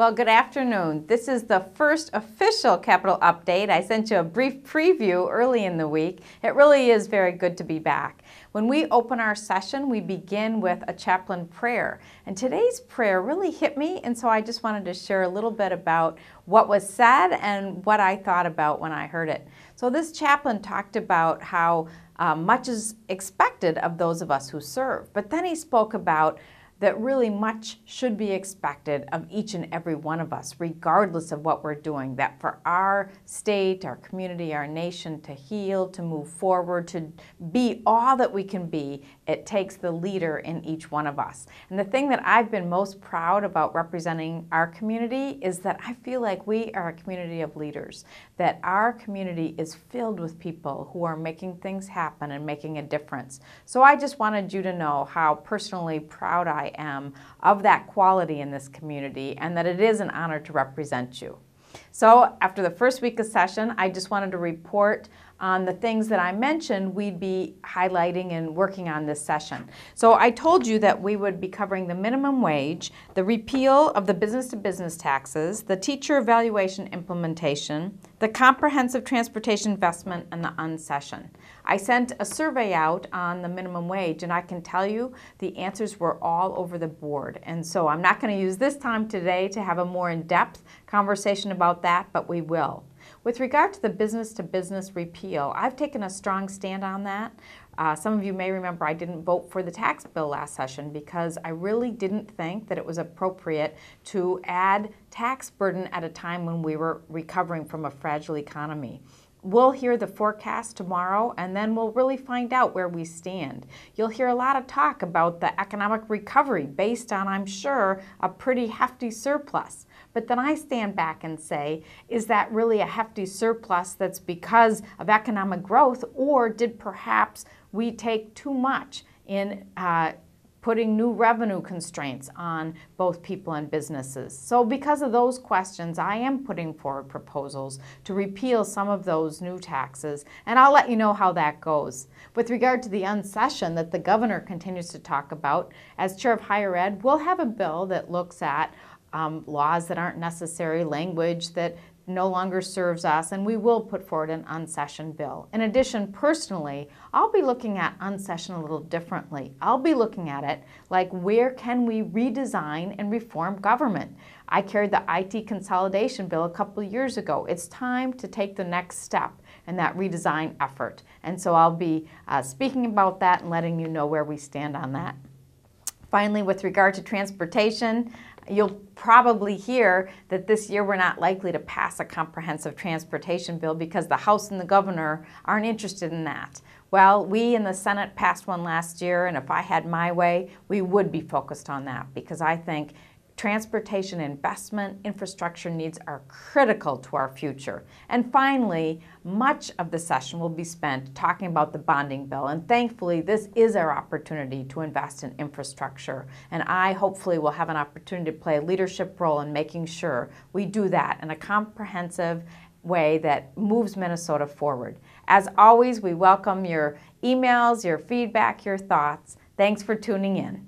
Well, good afternoon. This is the first official Capitol update. I sent you a brief preview early in the week. It really is very good to be back. When we open our session, we begin with a chaplain prayer. And today's prayer really hit me, and so I just wanted to share a little bit about what was said and what I thought about when I heard it. So this chaplain talked about how much is expected of those of us who serve. But then he spoke about that really much should be expected of each and every one of us, regardless of what we're doing, that for our state, our community, our nation to heal, to move forward, to be all that we can be, it takes the leader in each one of us. And the thing that I've been most proud about representing our community is that I feel like we are a community of leaders, that our community is filled with people who are making things happen and making a difference. So I just wanted you to know how personally proud I am of that quality in this community, and that it is an honor to represent you. So after the first week of session, I just wanted to report on the things that I mentioned we'd be highlighting and working on this session. So I told you that we would be covering the minimum wage, the repeal of the business-to-business taxes, the teacher evaluation implementation, the comprehensive transportation investment, and the unsession. I sent a survey out on the minimum wage, and I can tell you the answers were all over the board. And so I'm not going to use this time today to have a more in-depth conversation about that, but we will. With regard to the business-to-business repeal, I've taken a strong stand on that. Some of you may remember I didn't vote for the tax bill last session because I really didn't think that it was appropriate to add tax burden at a time when we were recovering from a fragile economy. We'll hear the forecast tomorrow, and then we'll really find out where we stand. You'll hear a lot of talk about the economic recovery based on, I'm sure, a pretty hefty surplus. But then I stand back and say, is that really a hefty surplus that's because of economic growth, or did perhaps we take too much in putting new revenue constraints on both people and businesses? So because of those questions, I am putting forward proposals to repeal some of those new taxes, and I'll let you know how that goes. With regard to the unsession that the governor continues to talk about, as chair of higher ed, we'll have a bill that looks at laws that aren't necessary, language that no longer serves us, and we will put forward an unsession bill. In addition, personally, I'll be looking at unsession a little differently. I'll be looking at it like, where can we redesign and reform government? I carried the IT consolidation bill a couple of years ago. It's time to take the next step in that redesign effort. And so I'll be speaking about that and letting you know where we stand on that. Finally, with regard to transportation, you'll probably hear that this year we're not likely to pass a comprehensive transportation bill because the House and the governor aren't interested in that. Well, we in the Senate passed one last year, and if I had my way, we would be focused on that because I think transportation investment, infrastructure needs are critical to our future. And finally, much of the session will be spent talking about the bonding bill. And thankfully, this is our opportunity to invest in infrastructure. And I hopefully will have an opportunity to play a leadership role in making sure we do that in a comprehensive way that moves Minnesota forward. As always, we welcome your emails, your feedback, your thoughts. Thanks for tuning in.